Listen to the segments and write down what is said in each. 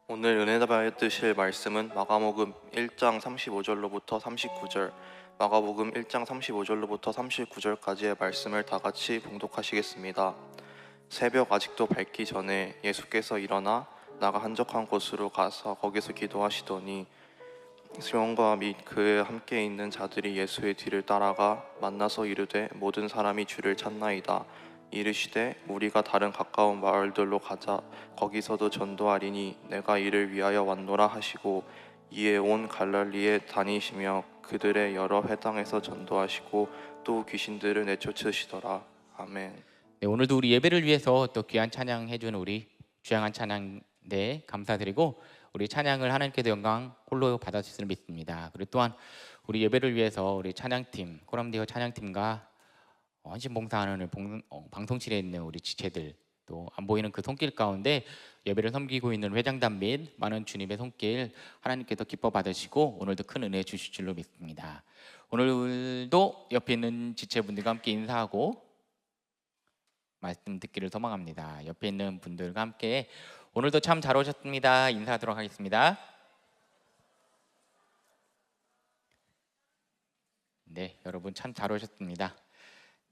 오늘 은혜 받으실 말씀은 마가복음 1장 35절로부터 39절, 마가복음 1장 35절로부터 39절까지의 말씀을 다 같이 봉독하시겠습니다. 새벽 아직도 밝기 전에 예수께서 일어나 나가 한적한 곳으로 가서 거기서 기도하시더니 수용과 및 그에 함께 있는 자들이 예수의 뒤를 따라가 만나서 이르되 모든 사람이 주를 찾나이다. 이르시되 우리가 다른 가까운 마을들로 가자. 거기서도 전도하리니 내가 이를 위하여 왔노라 하시고 이에 온 갈릴리에 다니시며 그들의 여러 회당에서 전도하시고 또 귀신들을 내쫓으시더라. 아멘. 네, 오늘도 우리 예배를 위해서 또 귀한 찬양 해준 우리 주양한 찬양 감사드리고 우리 찬양을 하나님께도 영광 홀로 받아주시는 믿습니다. 그리고 또한 우리 예배를 위해서 우리 찬양팀 코람디오 찬양팀과 헌신 봉사하는 방송실에 있는 우리 지체들 또 안 보이는 그 손길 가운데 예배를 섬기고 있는 회장단 및 많은 주님의 손길 하나님께서 기뻐 받으시고 오늘도 큰 은혜 주실 줄로 믿습니다. 오늘도 옆에 있는 지체분들과 함께 인사하고 말씀 듣기를 소망합니다. 옆에 있는 분들과 함께 오늘도 참 잘 오셨습니다. 인사하도록 하겠습니다. 네, 여러분 참 잘 오셨습니다.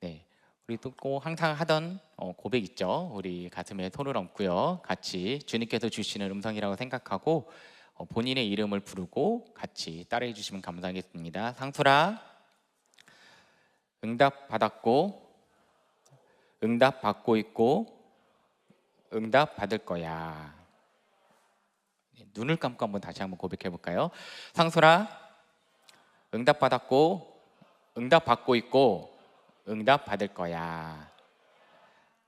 네, 우리 또 꼭 항상 하던 고백 있죠. 우리 가슴에 손을 얹고요. 같이 주님께서 주시는 음성이라고 생각하고 본인의 이름을 부르고 같이 따라해 주시면 감사하겠습니다. 상수라, 응답 받았고 응답 받고 있고 응답 받을 거야. 눈을 감고 한번 다시 한번 고백해 볼까요? 상수라, 응답 받았고 응답 받고 있고 응답 받을 거야.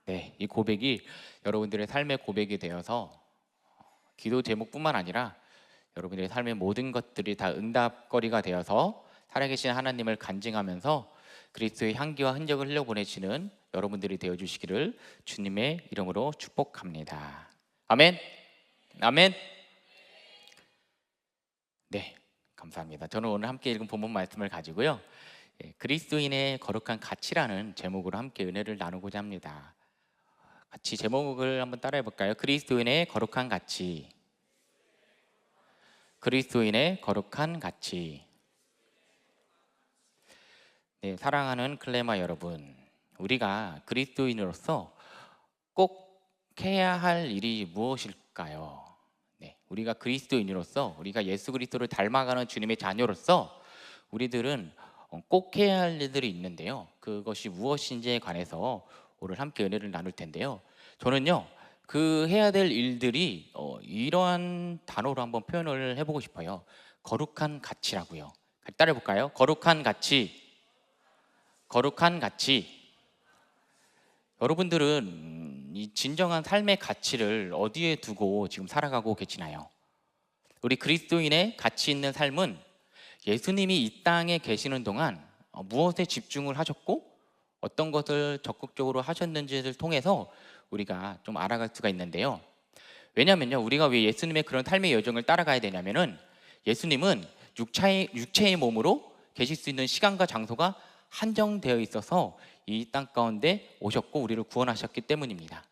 네, 이 고백이 여러분들의 삶의 고백이 되어서 기도 제목뿐만 아니라 여러분들의 삶의 모든 것들이 다 응답거리가 되어서 살아계신 하나님을 간증하면서 그리스도의 향기와 흔적을 흘려보내시는 여러분들이 되어주시기를 주님의 이름으로 축복합니다. 아멘. 아멘. 네, 감사합니다. 저는 오늘 함께 읽은 본문 말씀을 가지고요, 그리스도인의 거룩한 가치라는 제목으로 함께 은혜를 나누고자 합니다. 같이 제목을 한번 따라해 볼까요? 그리스도인의 거룩한 가치. 그리스도인의 거룩한 가치. 네, 사랑하는 클레마 여러분, 우리가 그리스도인으로서 꼭 해야 할 일이 무엇일까요? 네, 우리가 그리스도인으로서 우리가 예수 그리스도를 닮아가는 주님의 자녀로서 우리들은 꼭 해야 할 일들이 있는데요, 그것이 무엇인지에 관해서 오늘 함께 은혜를 나눌 텐데요, 저는요 그 해야 될 일들이 이러한 단어로 한번 표현을 해보고 싶어요. 거룩한 가치라고요. 따라해 볼까요? 거룩한 가치. 거룩한 가치. 여러분들은 이 진정한 삶의 가치를 어디에 두고 지금 살아가고 계시나요? 우리 그리스도인의 가치 있는 삶은 예수님이 이 땅에 계시는 동안 무엇에 집중을 하셨고 어떤 것을 적극적으로 하셨는지를 통해서 우리가 좀 알아갈 수가 있는데요, 왜냐하면요, 우리가 왜 예수님의 그런 삶의 여정을 따라가야 되냐면은 예수님은 육체의 몸으로 계실 수 있는 시간과 장소가 한정되어 있어서 이 땅 가운데 오셨고 우리를 구원하셨기 때문입니다.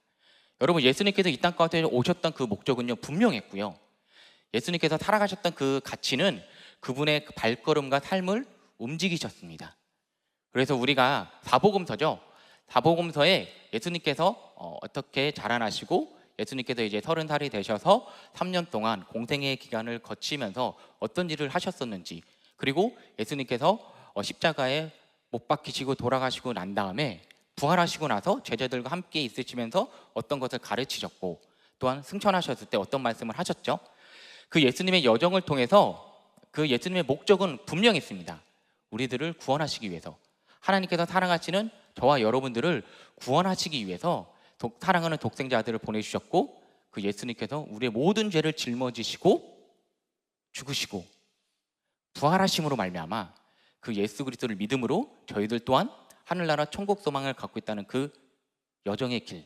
여러분, 예수님께서 이 땅 가운데 오셨던 그 목적은요 분명했고요, 예수님께서 살아가셨던 그 가치는 그분의 발걸음과 삶을 움직이셨습니다. 그래서 우리가 사복음서죠, 사복음서에 예수님께서 어떻게 자라나시고 예수님께서 이제 30살이 되셔서 3년 동안 공생의 기간을 거치면서 어떤 일을 하셨었는지, 그리고 예수님께서 십자가에 못 박히시고 돌아가시고 난 다음에 부활하시고 나서 제자들과 함께 있으시면서 어떤 것을 가르치셨고 또한 승천하셨을 때 어떤 말씀을 하셨죠. 그 예수님의 여정을 통해서 그 예수님의 목적은 분명했습니다. 우리들을 구원하시기 위해서, 하나님께서 사랑하시는 저와 여러분들을 구원하시기 위해서 사랑하는 독생자 아들을 보내주셨고, 그 예수님께서 우리의 모든 죄를 짊어지시고 죽으시고 부활하심으로 말미암아 그 예수 그리스도를 믿음으로 저희들 또한 하늘나라 천국 소망을 갖고 있다는 그 여정의 길,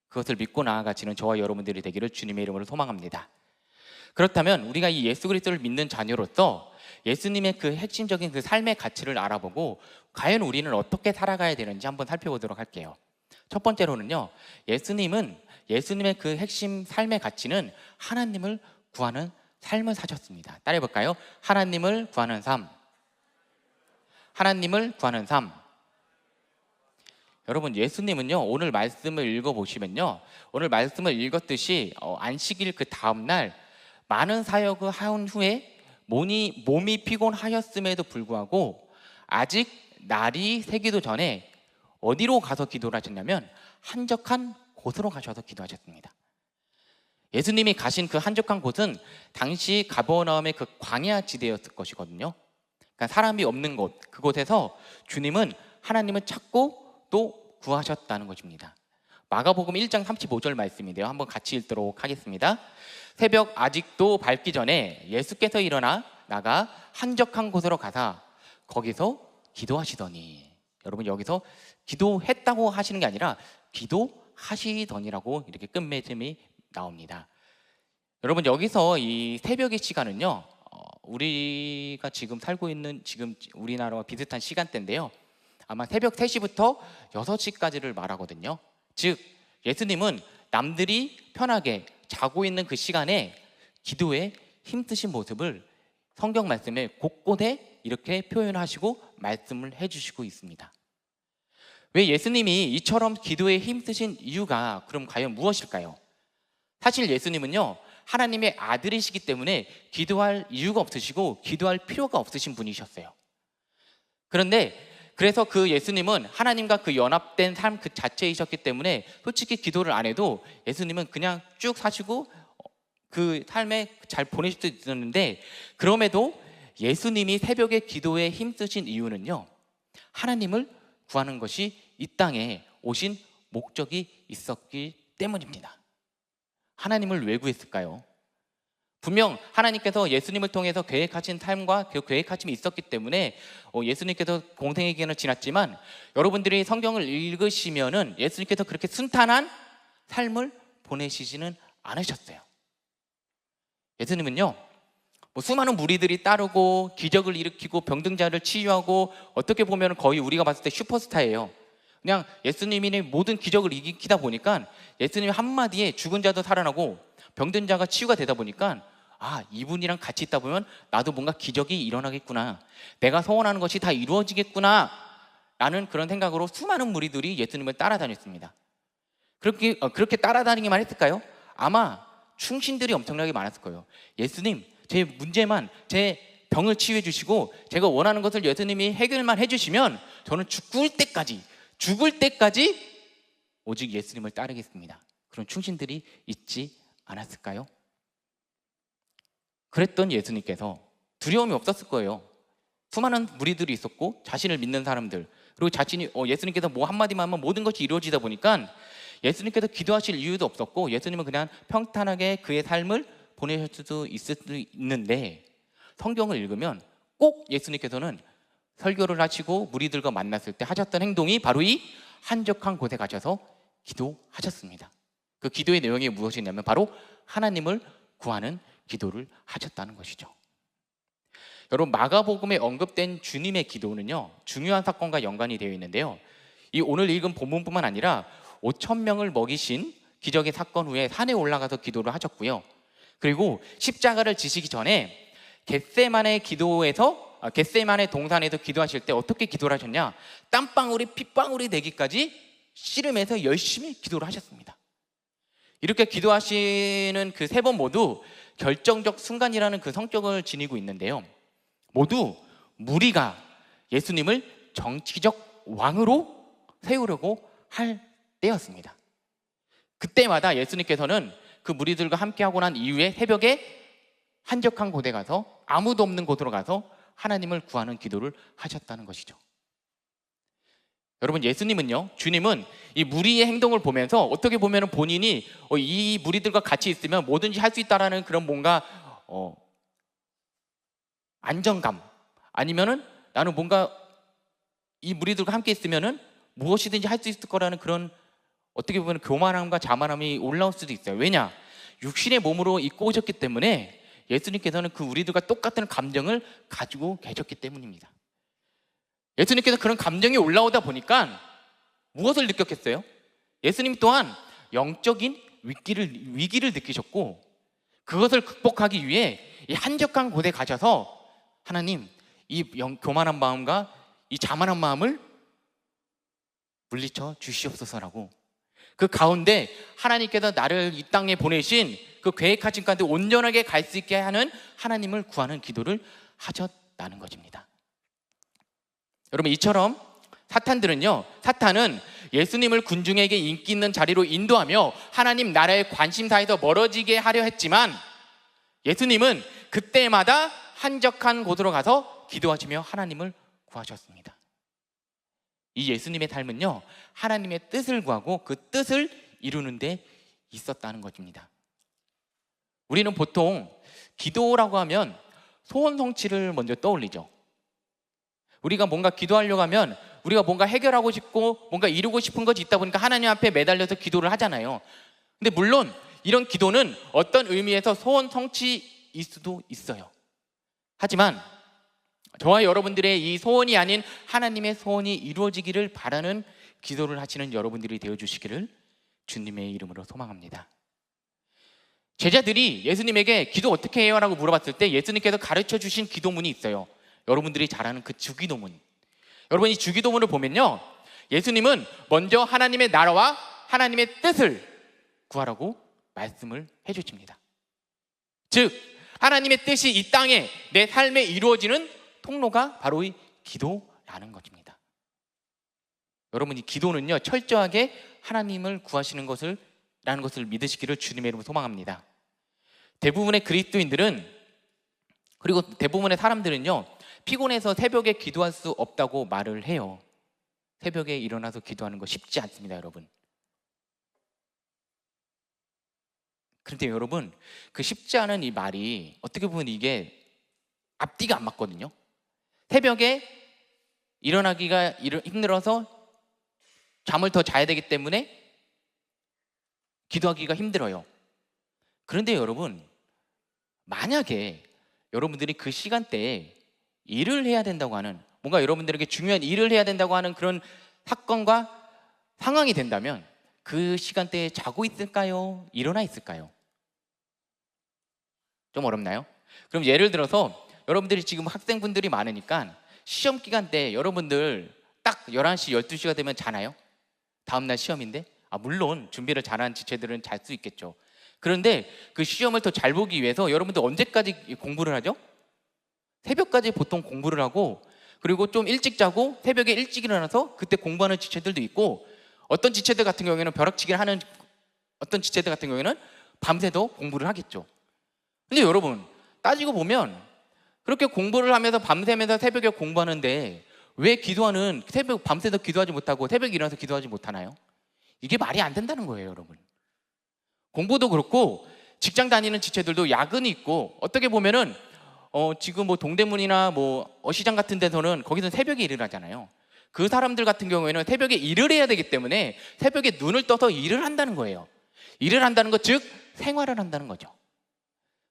그것을 믿고 나아가시는 저와 여러분들이 되기를 주님의 이름으로 소망합니다. 그렇다면 우리가 이 예수 그리스도를 믿는 자녀로서 예수님의 그 핵심적인 그 삶의 가치를 알아보고 과연 우리는 어떻게 살아가야 되는지 한번 살펴보도록 할게요. 첫 번째로는요, 예수님의 그 핵심 삶의 가치는 하나님을 구하는 삶을 사셨습니다. 따라해 볼까요? 하나님을 구하는 삶. 하나님을 구하는 삶. 여러분, 예수님은요, 오늘 말씀을 읽어보시면요, 오늘 말씀을 읽었듯이 안식일 그 다음날 많은 사역을 한 후에 몸이 피곤하였음에도 불구하고 아직 날이 새기도 전에 어디로 가서 기도를 하셨냐면 한적한 곳으로 가셔서 기도하셨습니다. 예수님이 가신 그 한적한 곳은 당시 가버나움의 그 광야 지대였을 것이거든요. 그러니까 사람이 없는 곳, 그곳에서 주님은 하나님을 찾고 또 구하셨다는 것입니다. 마가복음 1장 35절 말씀인데요, 한번 같이 읽도록 하겠습니다. 새벽 아직도 밝기 전에 예수께서 일어나 나가 한적한 곳으로 가사 거기서 기도하시더니, 여러분 여기서 기도했다고 하시는 게 아니라 기도하시더니라고 이렇게 끝맺음이 나옵니다. 여러분, 여기서 이 새벽의 시간은요, 우리가 지금 살고 있는 지금 우리나라와 비슷한 시간대인데요, 아마 새벽 3시부터 6시까지를 말하거든요. 즉 예수님은 남들이 편하게 자고 있는 그 시간에 기도에 힘쓰신 모습을 성경 말씀에 곳곳에 이렇게 표현하시고 말씀을 해주시고 있습니다. 왜 예수님이 이처럼 기도에 힘쓰신 이유가 그럼 과연 무엇일까요? 사실 예수님은요, 하나님의 아들이시기 때문에 기도할 이유가 없으시고 기도할 필요가 없으신 분이셨어요. 그런데 그래서 그 예수님은 하나님과 그 연합된 삶 그 자체이셨기 때문에 솔직히 기도를 안 해도 예수님은 그냥 쭉 사시고 그 삶에 잘 보내실 수 있었는데, 그럼에도 예수님이 새벽에 기도에 힘쓰신 이유는요, 하나님을 구하는 것이 이 땅에 오신 목적이 있었기 때문입니다. 하나님을 왜 구했을까요? 분명 하나님께서 예수님을 통해서 계획하신 삶과 그 계획하심이 있었기 때문에 예수님께서 공생의 기간을 지났지만, 여러분들이 성경을 읽으시면은 예수님께서 그렇게 순탄한 삶을 보내시지는 않으셨어요. 예수님은요, 수많은 무리들이 따르고 기적을 일으키고 병든자를 치유하고 어떻게 보면 거의 우리가 봤을 때 슈퍼스타예요. 그냥 예수님이 모든 기적을 일으키다 보니까 예수님 한마디에 죽은 자도 살아나고 병든 자가 치유가 되다 보니까, 아, 이분이랑 같이 있다 보면 나도 뭔가 기적이 일어나겠구나, 내가 소원하는 것이 다 이루어지겠구나 라는 그런 생각으로 수많은 무리들이 예수님을 따라다녔습니다. 그렇게 따라다니기만 했을까요? 아마 충신들이 엄청나게 많았을 거예요. 예수님, 제 문제만, 제 병을 치유해 주시고 제가 원하는 것을 예수님이 해결만 해주시면 저는 죽을 때까지 오직 예수님을 따르겠습니다. 그런 충신들이 있지 않았을까요? 그랬던 예수님께서 두려움이 없었을 거예요. 수많은 무리들이 있었고 자신을 믿는 사람들, 그리고 자신이 예수님께서 뭐 한마디만 하면 모든 것이 이루어지다 보니까 예수님께서 기도하실 이유도 없었고 예수님은 그냥 평탄하게 그의 삶을 보내실 수도 있을 수 있는데, 성경을 읽으면 꼭 예수님께서는 설교를 하시고 무리들과 만났을 때 하셨던 행동이 바로 이 한적한 곳에 가셔서 기도하셨습니다. 그 기도의 내용이 무엇이냐면 바로 하나님을 구하는 기도를 하셨다는 것이죠. 여러분, 마가복음에 언급된 주님의 기도는요, 중요한 사건과 연관이 되어 있는데요, 이 오늘 읽은 본문뿐만 아니라 5,000명을 먹이신 기적의 사건 후에 산에 올라가서 기도를 하셨고요, 그리고 십자가를 지시기 전에 겟세마네 동산에서 기도하실 때 어떻게 기도를 하셨냐, 땀방울이 핏방울이 되기까지 씨름해서 열심히 기도를 하셨습니다. 이렇게 기도하시는 그 3번 모두 결정적 순간이라는 그 성격을 지니고 있는데요, 모두 무리가 예수님을 정치적 왕으로 세우려고 할 때였습니다. 그때마다 예수님께서는 그 무리들과 함께하고 난 이후에 새벽에 한적한 곳에 가서, 아무도 없는 곳으로 가서 하나님을 구하는 기도를 하셨다는 것이죠. 여러분, 예수님은요, 주님은 이 무리의 행동을 보면서 어떻게 보면 본인이 이 무리들과 같이 있으면 뭐든지 할 수 있다라는 그런 뭔가 안정감, 아니면은 나는 뭔가 이 무리들과 함께 있으면은 무엇이든지 할 수 있을 거라는 그런 어떻게 보면 교만함과 자만함이 올라올 수도 있어요. 왜냐? 육신의 몸으로 입고 오셨기 때문에 예수님께서는 그 우리들과 똑같은 감정을 가지고 계셨기 때문입니다. 예수님께서 그런 감정이 올라오다 보니까 무엇을 느꼈겠어요? 예수님 또한 영적인 위기를 느끼셨고, 그것을 극복하기 위해 이 한적한 곳에 가셔서 하나님, 이 교만한 마음과 이 자만한 마음을 물리쳐 주시옵소서라고, 그 가운데 하나님께서 나를 이 땅에 보내신 그 계획하신 가운데 온전하게 갈 수 있게 하는 하나님을 구하는 기도를 하셨다는 것입니다. 여러분, 이처럼 사탄은 예수님을 군중에게 인기 있는 자리로 인도하며 하나님 나라의 관심사에서 멀어지게 하려 했지만, 예수님은 그때마다 한적한 곳으로 가서 기도하시며 하나님을 구하셨습니다. 이 예수님의 삶은요, 하나님의 뜻을 구하고 그 뜻을 이루는 데 있었다는 것입니다. 우리는 보통 기도라고 하면 소원 성취를 먼저 떠올리죠. 우리가 뭔가 기도하려고 하면 우리가 뭔가 해결하고 싶고 뭔가 이루고 싶은 것이 있다 보니까 하나님 앞에 매달려서 기도를 하잖아요. 근데 물론 이런 기도는 어떤 의미에서 소원 성취일 수도 있어요. 하지만 저와 여러분들의 이 소원이 아닌 하나님의 소원이 이루어지기를 바라는 기도를 하시는 여러분들이 되어주시기를 주님의 이름으로 소망합니다. 제자들이 예수님에게 기도 어떻게 해요? 라고 물어봤을 때 예수님께서 가르쳐 주신 기도문이 있어요. 여러분들이 잘 아는 그 주기도문. 여러분, 이 주기도문을 보면요, 예수님은 먼저 하나님의 나라와 하나님의 뜻을 구하라고 말씀을 해주십니다. 즉, 하나님의 뜻이 이 땅에 내 삶에 이루어지는 통로가 바로 이 기도라는 것입니다. 여러분, 이 기도는요, 철저하게 하나님을 구하시는 라는 것을 믿으시기를 주님의 이름으로 소망합니다. 대부분의 그리스도인들은, 그리고 대부분의 사람들은요, 피곤해서 새벽에 기도할 수 없다고 말을 해요. 새벽에 일어나서 기도하는 거 쉽지 않습니다, 여러분. 그런데 여러분, 그 쉽지 않은 이 말이 어떻게 보면 이게 앞뒤가 안 맞거든요. 새벽에 일어나기가 힘들어서 잠을 더 자야 되기 때문에 기도하기가 힘들어요. 그런데 여러분, 만약에 여러분들이 그 시간대에 일을 해야 된다고 하는, 뭔가 여러분들에게 중요한 일을 해야 된다고 하는 그런 사건과 상황이 된다면 그 시간대에 자고 있을까요? 일어나 있을까요? 좀 어렵나요? 그럼 예를 들어서 여러분들이 지금 학생분들이 많으니까 시험 기간 때 여러분들 딱 11시, 12시가 되면 자나요? 다음날 시험인데? 물론 준비를 잘하는 지체들은 잘 수 있겠죠. 그런데 그 시험을 더 잘 보기 위해서 여러분들 언제까지 공부를 하죠? 새벽까지 보통 공부를 하고, 그리고 좀 일찍 자고 새벽에 일찍 일어나서 그때 공부하는 지체들도 있고, 어떤 지체들 같은 경우에는 벼락치기를 하는 어떤 지체들 같은 경우에는 밤새도 공부를 하겠죠. 근데 여러분, 따지고 보면 그렇게 공부를 하면서 밤새면서 새벽에 공부하는데 왜 새벽 밤새도 기도하지 못하고 새벽에 일어나서 기도하지 못하나요? 이게 말이 안 된다는 거예요, 여러분. 공부도 그렇고 직장 다니는 지체들도 야근이 있고, 어떻게 보면은 지금 뭐 동대문이나 뭐 어시장 같은 데서는 거기서 새벽에 일을 하잖아요. 그 사람들 같은 경우에는 새벽에 일을 해야 되기 때문에 새벽에 눈을 떠서 일을 한다는 거예요. 일을 한다는 것, 즉 생활을 한다는 거죠.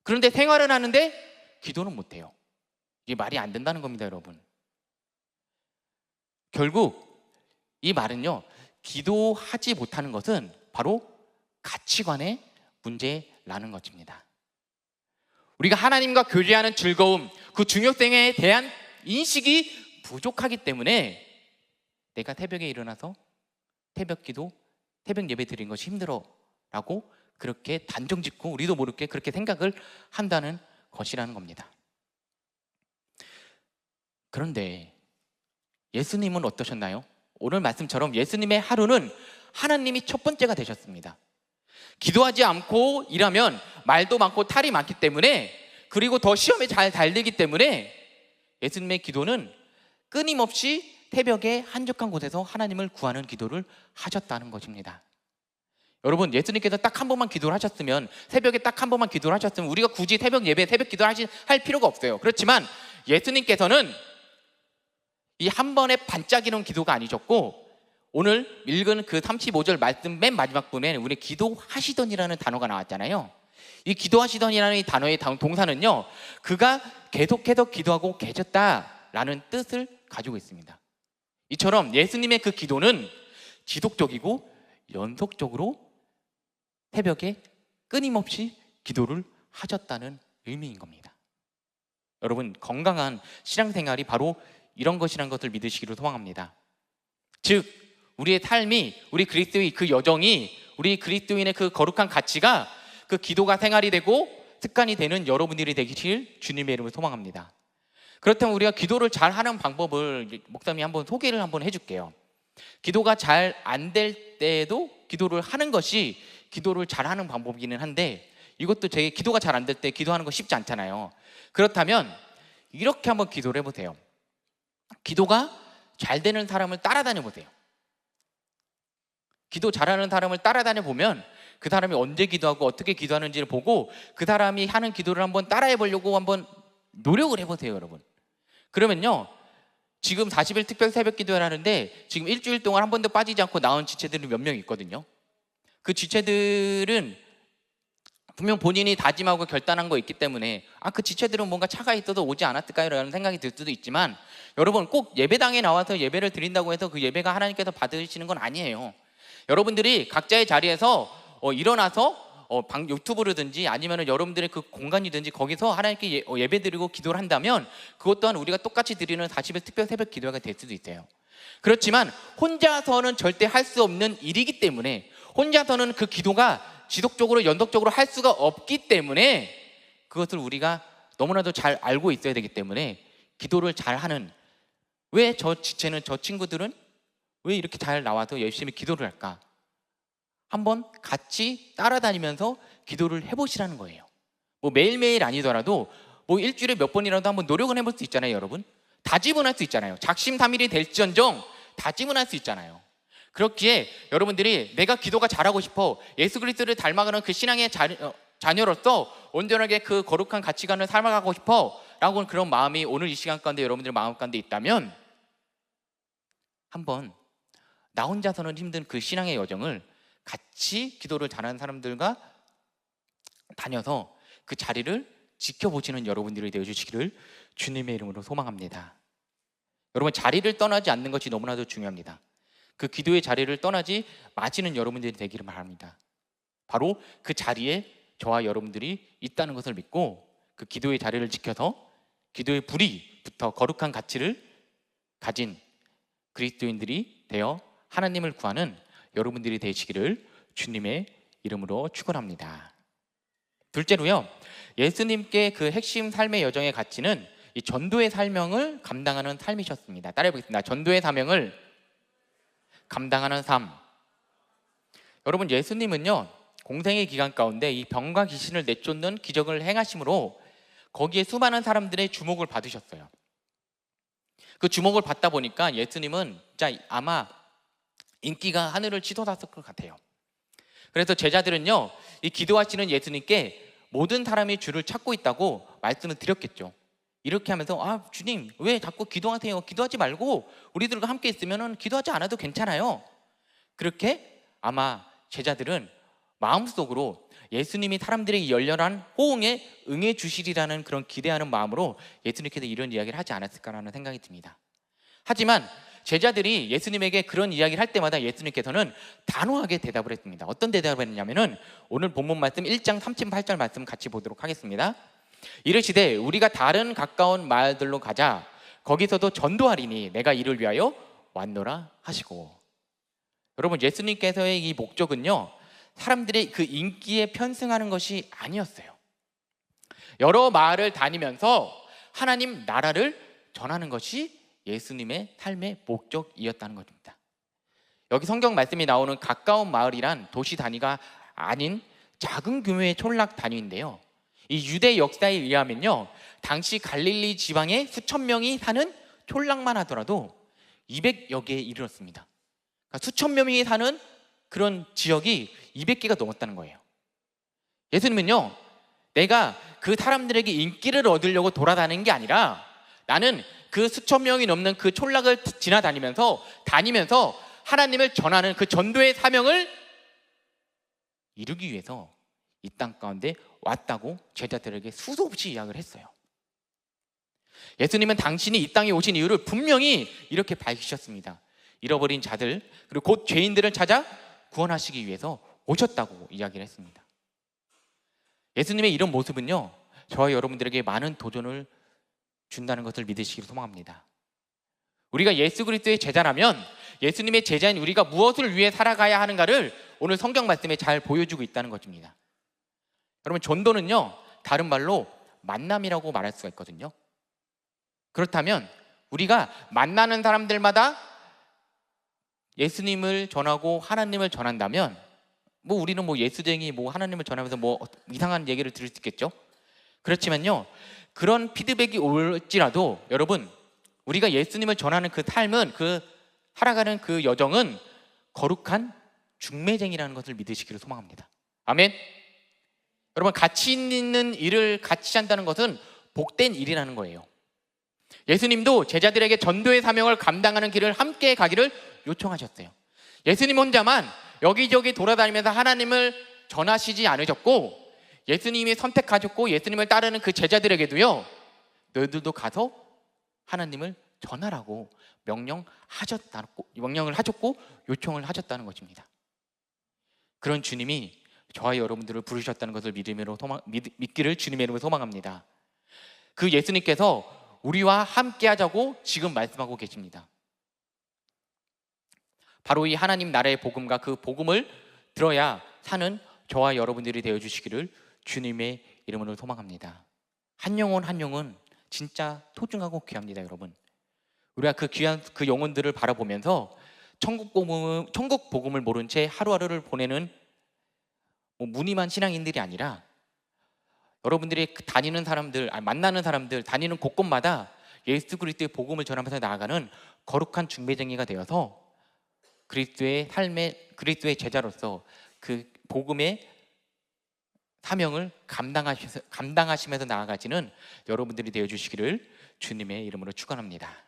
그런데 생활은 하는데 기도는 못해요. 이게 말이 안 된다는 겁니다, 여러분. 결국 이 말은요, 기도하지 못하는 것은 바로 가치관의 문제라는 것입니다. 우리가 하나님과 교제하는 즐거움, 그 중요성에 대한 인식이 부족하기 때문에 내가 새벽에 일어나서 새벽 기도, 새벽 예배 드리는 것이 힘들어 라고 그렇게 단정 짓고 우리도 모르게 그렇게 생각을 한다는 것이라는 겁니다. 그런데 예수님은 어떠셨나요? 오늘 말씀처럼 예수님의 하루는 하나님이 첫 번째가 되셨습니다. 기도하지 않고 일하면 말도 많고 탈이 많기 때문에, 그리고 더 시험에 잘 달리기 때문에 예수님의 기도는 끊임없이 새벽에 한적한 곳에서 하나님을 구하는 기도를 하셨다는 것입니다. 여러분, 예수님께서 딱 한 번만 기도를 하셨으면, 새벽에 딱 한 번만 기도를 하셨으면 우리가 굳이 새벽 예배, 새벽 기도를 할 필요가 없어요. 그렇지만 예수님께서는 이 한 번에 반짝이는 기도가 아니셨고, 오늘 읽은 그 35절 말씀 맨 마지막 부분에 우리 기도하시더니라는 단어가 나왔잖아요. 이 기도하시더니라는 이 단어의 동사는요, 그가 계속해서 기도하고 계셨다라는 뜻을 가지고 있습니다. 이처럼 예수님의 그 기도는 지속적이고 연속적으로 새벽에 끊임없이 기도를 하셨다는 의미인 겁니다. 여러분, 건강한 신앙생활이 바로 이런 것이라는 것을 믿으시기를 소망합니다. 즉, 우리의 삶이, 우리 그리스도의 그 여정이, 우리 그리스도인의 그 거룩한 가치가 그 기도가 생활이 되고 습관이 되는 여러분들이 되시길 주님의 이름으로 소망합니다. 그렇다면 우리가 기도를 잘 하는 방법을 목사님이 한번 소개를 한번 해줄게요. 기도가 잘 안 될 때에도 기도를 하는 것이 기도를 잘하는 방법이기는 한데, 이것도 제 기도가 잘 안 될 때 기도하는 거 쉽지 않잖아요. 그렇다면 이렇게 한번 기도를 해보세요. 기도가 잘 되는 사람을 따라다녀 보세요. 기도 잘하는 사람을 따라다녀 보면 그 사람이 언제 기도하고 어떻게 기도하는지를 보고 그 사람이 하는 기도를 한번 따라해 보려고 한번 노력을 해보세요, 여러분. 그러면요, 지금 40일 특별 새벽 기도를 하는데 지금 일주일 동안 한 번도 빠지지 않고 나온 지체들이 몇 명 있거든요. 그 지체들은 분명 본인이 다짐하고 결단한 거 있기 때문에 그 지체들은 뭔가 차가 있어도 오지 않았을까요? 라는 생각이 들 수도 있지만, 여러분, 꼭 예배당에 나와서 예배를 드린다고 해서 그 예배가 하나님께서 받으시는 건 아니에요. 여러분들이 각자의 자리에서 일어나서 유튜브로든지 아니면 여러분들의 그 공간이든지 거기서 하나님께 예배 드리고 기도를 한다면 그것 또한 우리가 똑같이 드리는 40일 특별 새벽 기도가 될 수도 있어요. 그렇지만 혼자서는 절대 할 수 없는 일이기 때문에, 혼자서는 그 기도가 지속적으로 연속적으로 할 수가 없기 때문에, 그것을 우리가 너무나도 잘 알고 있어야 되기 때문에, 기도를 잘하는, 왜 저 지체는, 저 친구들은 왜 이렇게 잘 나와서 열심히 기도를 할까? 한번 같이 따라다니면서 기도를 해보시라는 거예요. 뭐 매일매일 아니더라도 뭐 일주일에 몇 번이라도 한번 노력은 해볼 수 있잖아요, 여러분. 다짐은 할 수 있잖아요. 작심삼일이 될지언정 다짐은 할 수 있잖아요. 그렇기에 여러분들이 내가 기도가 잘하고 싶어, 예수 그리스도를 닮아가는 그 신앙의 자녀로서 온전하게 그 거룩한 가치관을 삶아가고 싶어 라고 그런 마음이 오늘 이 시간 가운데 여러분들 마음 가운데 있다면, 한번 나 혼자서는 힘든 그 신앙의 여정을 같이 기도를 잘하는 사람들과 다녀서 그 자리를 지켜보시는 여러분들이 되어주시기를 주님의 이름으로 소망합니다. 여러분, 자리를 떠나지 않는 것이 너무나도 중요합니다. 그 기도의 자리를 떠나지 마시는 여러분들이 되기를 바랍니다. 바로 그 자리에 저와 여러분들이 있다는 것을 믿고 그 기도의 자리를 지켜서 기도의 불이 붙어 거룩한 가치를 가진 그리스도인들이 되어 하나님을 구하는 여러분들이 되시기를 주님의 이름으로 축원합니다. 둘째로요, 예수님께 그 핵심 삶의 여정의 가치는 이 전도의 사명을 감당하는 삶이셨습니다. 따라해 보겠습니다. 전도의 사명을 감당하는 삶. 여러분, 예수님은요, 공생의 기간 가운데 이 병과 귀신을 내쫓는 기적을 행하심으로 거기에 수많은 사람들의 주목을 받으셨어요. 그 주목을 받다 보니까 예수님은 진짜 아마 인기가 하늘을 치솟았을 것 같아요. 그래서 제자들은요, 이 기도하시는 예수님께 모든 사람이 주를 찾고 있다고 말씀을 드렸겠죠. 이렇게 하면서 주님, 왜 자꾸 기도하세요? 기도하지 말고 우리들과 함께 있으면 기도하지 않아도 괜찮아요. 그렇게 아마 제자들은 마음속으로 예수님이 사람들에게 열렬한 호응에 응해 주시리라는 그런 기대하는 마음으로 예수님께서 이런 이야기를 하지 않았을까라는 생각이 듭니다. 하지만 제자들이 예수님에게 그런 이야기를 할 때마다 예수님께서는 단호하게 대답을 했습니다. 어떤 대답을 했냐면은 오늘 본문 말씀 1장 38절 말씀 같이 보도록 하겠습니다. 이르시되 우리가 다른 가까운 마을들로 가자. 거기서도 전도하리니 내가 이를 위하여 왔노라 하시고. 여러분, 예수님께서의 이 목적은요, 사람들의 그 인기에 편승하는 것이 아니었어요. 여러 마을을 다니면서 하나님 나라를 전하는 것이 예수님의 삶의 목적이었다는 것입니다. 여기 성경 말씀이 나오는 가까운 마을이란 도시 단위가 아닌 작은 규모의 촌락 단위인데요, 이 유대 역사에 의하면요, 당시 갈릴리 지방에 수천 명이 사는 촌락만 하더라도 200여 개에 이르렀습니다. 그러니까 수천 명이 사는 그런 지역이 200개가 넘었다는 거예요. 예수님은요, 내가 그 사람들에게 인기를 얻으려고 돌아다니는 게 아니라 나는 그 수천 명이 넘는 그 촌락을 다니면서 하나님을 전하는 그 전도의 사명을 이루기 위해서 이 땅 가운데 왔다고 제자들에게 수도 없이 이야기를 했어요. 예수님은 당신이 이 땅에 오신 이유를 분명히 이렇게 밝히셨습니다. 잃어버린 자들, 그리고 곧 죄인들을 찾아 구원하시기 위해서 오셨다고 이야기를 했습니다. 예수님의 이런 모습은요, 저와 여러분들에게 많은 도전을 준다는 것을 믿으시기를 소망합니다. 우리가 예수 그리스도의 제자라면 예수님의 제자인 우리가 무엇을 위해 살아가야 하는가를 오늘 성경 말씀에 잘 보여주고 있다는 것입니다. 여러분, 전도는요, 다른 말로 만남이라고 말할 수가 있거든요. 그렇다면 우리가 만나는 사람들마다 예수님을 전하고 하나님을 전한다면 우리는 예수쟁이 하나님을 전하면서 이상한 얘기를 들을 수 있겠죠. 그렇지만요, 그런 피드백이 올지라도 여러분, 우리가 예수님을 전하는 그 삶은, 그 살아가는 그 여정은 거룩한 중매쟁이라는 것을 믿으시기를 소망합니다. 아멘. 여러분, 가치 있는 일을 같이 한다는 것은 복된 일이라는 거예요. 예수님도 제자들에게 전도의 사명을 감당하는 길을 함께 가기를 요청하셨어요. 예수님 혼자만 여기저기 돌아다니면서 하나님을 전하시지 않으셨고, 예수님이 선택하셨고 예수님을 따르는 그 제자들에게도요, 너희들도 가서 하나님을 전하라고 명령을 하셨고 요청을 하셨다는 것입니다. 그런 주님이 저와 여러분들을 부르셨다는 것을 믿기를 주님의 이름으로 소망합니다. 그 예수님께서 우리와 함께 하자고 지금 말씀하고 계십니다. 바로 이 하나님 나라의 복음과 그 복음을 들어야 사는 저와 여러분들이 되어주시기를 주님의 이름으로 소망합니다. 한 영혼 한 영혼 진짜 소중하고 귀합니다. 여러분, 우리가 그 귀한 그 영혼들을 바라보면서 천국 복음을 모른 채 하루하루를 보내는 무늬만 신앙인들이 아니라, 여러분들이 다니는 사람들, 만나는 사람들, 다니는 곳곳마다 예수 그리스도의 복음을 전하면서 나아가는 거룩한 중매쟁이가 되어서 그리스도의 삶의, 그리스도의 제자로서 그 복음의 사명을 감당하시면서 나아가시는 여러분들이 되어주시기를 주님의 이름으로 축원합니다.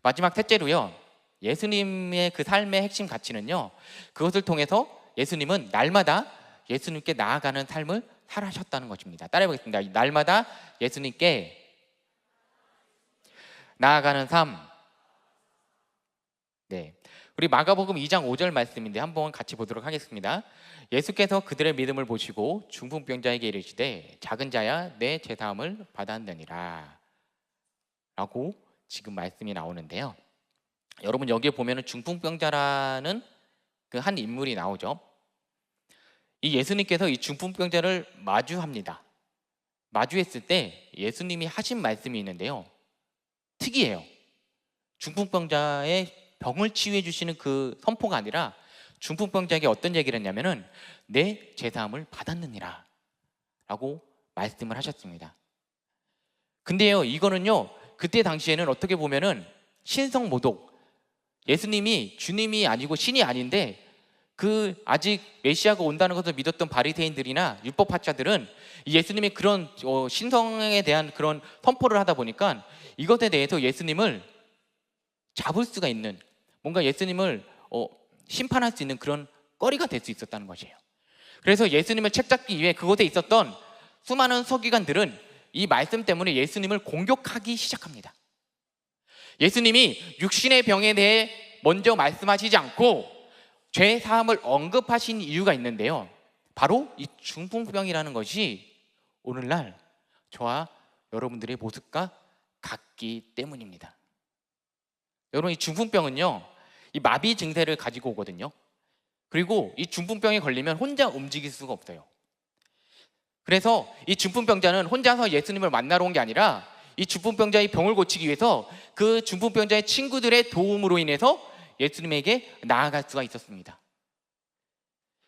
마지막 셋째로요, 예수님의 그 삶의 핵심 가치는요, 그것을 통해서 예수님은 날마다 예수님께 나아가는 삶을 살아셨다는 것입니다. 따라해 보겠습니다. 날마다 예수님께 나아가는 삶. 네, 우리 마가복음 2장 5절 말씀인데 한번 같이 보도록 하겠습니다. 예수께서 그들의 믿음을 보시고 중풍병자에게 이르시되 작은 자야 내 죄사함을 받았느니라 라고 지금 말씀이 나오는데요, 여러분 여기에 보면은 중풍병자라는 그 한 인물이 나오죠. 이 예수님께서 이 중풍병자를 마주합니다. 마주했을 때 예수님이 하신 말씀이 있는데요, 특이해요. 중풍병자의 병을 치유해 주시는 그 선포가 아니라 중풍병자에게 어떤 얘기를 했냐면은 내 죄사함을 받았느니라 라고 말씀을 하셨습니다. 근데요, 이거는요, 그때 당시에는 어떻게 보면은 신성모독, 예수님이 주님이 아니고 신이 아닌데 그 아직 메시아가 온다는 것을 믿었던 바리새인들이나 율법학자들은 예수님이 그런 신성에 대한 그런 선포를 하다 보니까 이것에 대해서 예수님을 잡을 수가 있는, 뭔가 예수님을 심판할 수 있는 그런 거리가 될 수 있었다는 것이에요. 그래서 예수님을 책잡기 위해 그곳에 있었던 수많은 서기관들은 이 말씀 때문에 예수님을 공격하기 시작합니다. 예수님이 육신의 병에 대해 먼저 말씀하시지 않고 죄 사함을 언급하신 이유가 있는데요, 바로 이 중풍병이라는 것이 오늘날 저와 여러분들의 모습과 같기 때문입니다. 여러분, 이 중풍병은요, 이 마비 증세를 가지고 오거든요. 그리고 이 중풍병에 걸리면 혼자 움직일 수가 없어요. 그래서 이 중풍병자는 혼자서 예수님을 만나러 온 게 아니라 이 중풍병자의 병을 고치기 위해서 그 중풍병자의 친구들의 도움으로 인해서 예수님에게 나아갈 수가 있었습니다.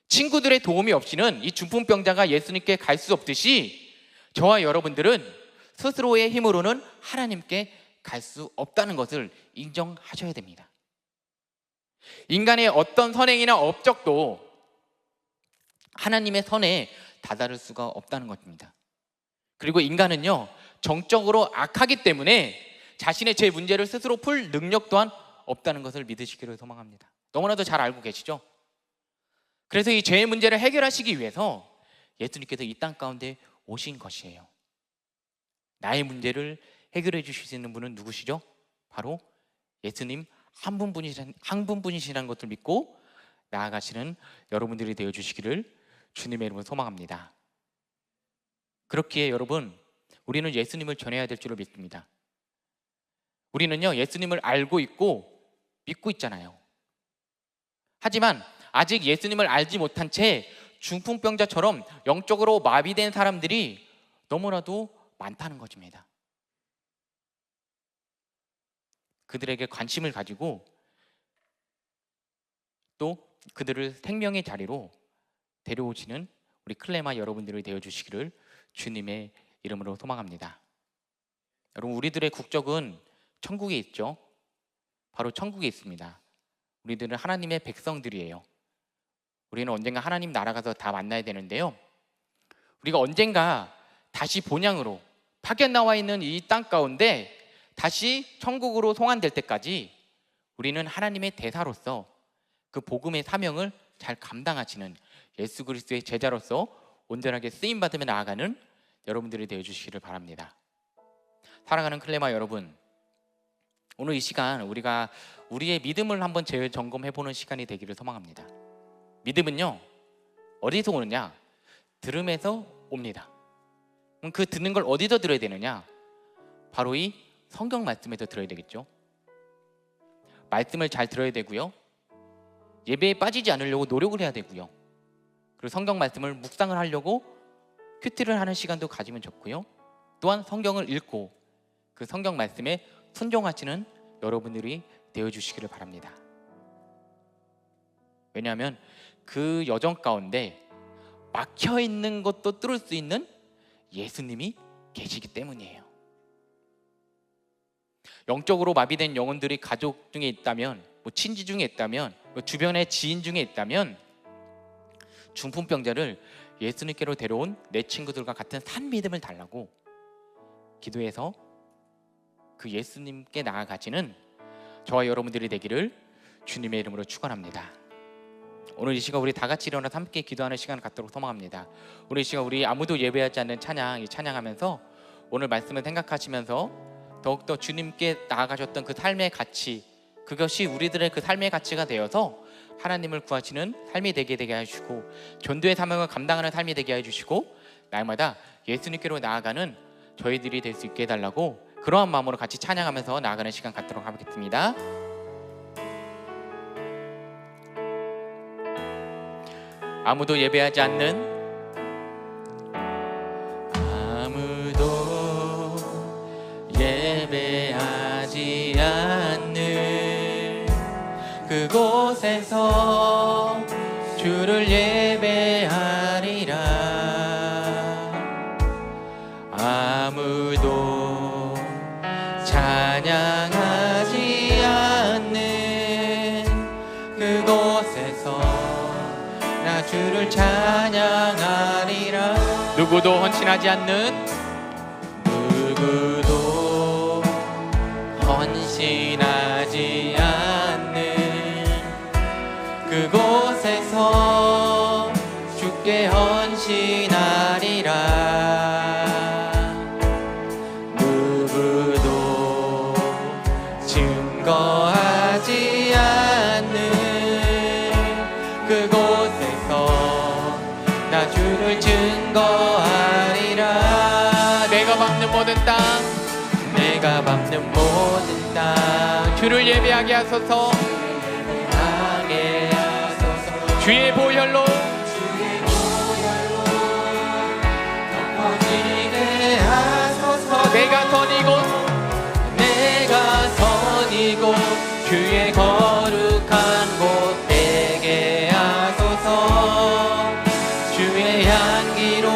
친구들의 도움이 없이는 이 중풍병자가 예수님께 갈 수 없듯이 저와 여러분들은 스스로의 힘으로는 하나님께 갈 수 없다는 것을 인정하셔야 됩니다. 인간의 어떤 선행이나 업적도 하나님의 선에 다다를 수가 없다는 것입니다. 그리고 인간은요, 정적으로 악하기 때문에 자신의 죄 문제를 스스로 풀 능력 또한 없다는 것을 믿으시기를 소망합니다. 너무나도 잘 알고 계시죠? 그래서 이 죄의 문제를 해결하시기 위해서 예수님께서 이 땅 가운데 오신 것이에요. 나의 문제를 해결해 주실 수 있는 분은 누구시죠? 바로 예수님 한 분뿐이시라는 것을 믿고 나아가시는 여러분들이 되어주시기를 주님의 이름으로 소망합니다. 그렇기에 여러분, 우리는 예수님을 전해야 될 줄로 믿습니다. 우리는요, 예수님을 알고 있고 믿고 있잖아요. 하지만 아직 예수님을 알지 못한 채 중풍병자처럼 영적으로 마비된 사람들이 너무나도 많다는 것입니다. 그들에게 관심을 가지고 또 그들을 생명의 자리로 데려오시는 우리 클레마 여러분들이 되어주시기를 주님의 이름으로 소망합니다. 여러분, 우리들의 국적은 천국에 있죠. 바로 천국에 있습니다. 우리들은 하나님의 백성들이에요. 우리는 언젠가 하나님 나라 가서 다 만나야 되는데요, 우리가 언젠가 다시 본향으로 파견 나와 있는 이 땅 가운데 다시 천국으로 송환될 때까지 우리는 하나님의 대사로서 그 복음의 사명을 잘 감당하시는 예수 그리스도의 제자로서 온전하게 쓰임받으며 나아가는 여러분들이 되어주시기를 바랍니다. 사랑하는 클레마 여러분, 오늘 이 시간 우리가 우리의 믿음을 한번 재점검해보는 시간이 되기를 소망합니다. 믿음은요, 어디서 오느냐? 들음에서 옵니다. 그럼 그 듣는 걸 어디서 들어야 되느냐? 바로 이 성경 말씀에서 들어야 되겠죠. 말씀을 잘 들어야 되고요, 예배에 빠지지 않으려고 노력을 해야 되고요, 그리고 성경 말씀을 묵상을 하려고 큐티를 하는 시간도 가지면 좋고요, 또한 성경을 읽고 그 성경 말씀에 순종하시는 여러분들이 되어주시기를 바랍니다. 왜냐하면 그 여정 가운데 막혀있는 것도 뚫을 수 있는 예수님이 계시기 때문이에요. 영적으로 마비된 영혼들이 가족 중에 있다면, 친지 중에 있다면, 주변의 지인 중에 있다면 중풍병자를 예수님께로 데려온 내 친구들과 같은 산 믿음을 달라고 기도해서 그 예수님께 나아가지는 저와 여러분들이 되기를 주님의 이름으로 축원합니다. 오늘 이 시간 우리 다 같이 일어나서 함께 기도하는 시간을 갖도록 소망합니다. 오늘 이 시간 우리 아무도 예배하지 않는 찬양, 이 찬양하면서 오늘 말씀을 생각하시면서 더욱더 주님께 나아가셨던 그 삶의 가치, 그것이 우리들의 그 삶의 가치가 되어서 하나님을 구하시는 삶이 되게 해주시고, 전도의 사명을 감당하는 삶이 되게 해주시고, 날마다 예수님께로 나아가는 저희들이 될 수 있게 해달라고, 그러한 마음으로 같이 찬양하면서 나아가는 시간 갖도록 하겠습니다. 아무도 예배하지 않는, 아무도 예배하지 않는 그곳에서 주를 예배하리라. 아무도 찬양하지 않는 그곳에서 나 주를 찬양하리라. 누구도 헌신하지 않는, 누구도 헌신하지 않는 그곳에서 주께 헌신하리라. 누구도 증거하지 않는 그곳에서 나 주를 증거하리라. 내가 밟는 모든 땅, 내가 밟는 모든 땅 주를 예배하게 하소서. 예배하게 하소서. 주의 보혈로 덮어지게 하소서. 내가 선이고 주의 거룩한 곳 되게 하소서. 주의 향기로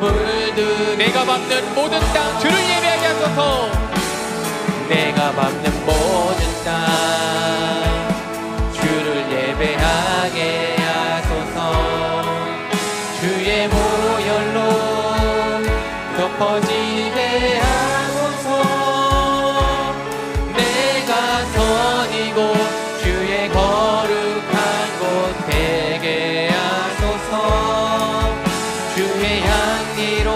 물들, 내가 밟는 모든 땅 주를 예배하게 하소서. 내가 밟는 모든 땅 주를 예배하게 하소서. 주의 보혈로 덮어지게 하소서. 내가 선이고 주의 거룩한 곳 되게 하소서. 주의 향기로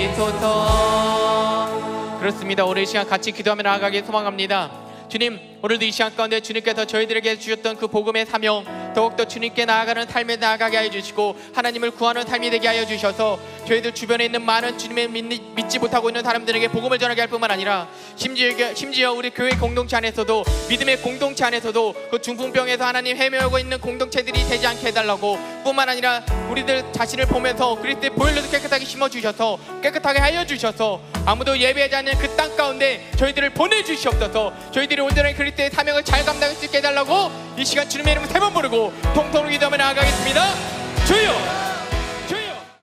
물들이소서. 그렇습니다. 오늘 이 시간 같이 기도하며 나아가길 소망합니다. 주님, 오늘도 이 시간 가운데 주님께서 저희들에게 주셨던 그 복음의 사명, 더욱더 주님께 나아가는 삶에 나아가게 하여 주시고 하나님을 구하는 삶이 되게 하여 주셔서 저희들 주변에 있는 많은 주님을 믿지 못하고 있는 사람들에게 복음을 전하게 할 뿐만 아니라 심지어 우리 교회 공동체 안에서도, 믿음의 공동체 안에서도 그 중풍병에서 하나님 헤매고 있는 공동체들이 되지 않게 해달라고, 뿐만 아니라 우리들 자신을 보면서 그리스도의 보혈로도 깨끗하게 심어주셔서 깨끗하게 하여 주셔서 아무도 예배하지 않는 그 땅 가운데 저희들을 보내주시옵소서. 저희들이 온전히 그리스도의 사명을 잘 감당할 수 있게 해달라고 이 시간 주님의 이름을 세 번 부르고 통통으로 기도하며 나아가겠습니다. 주여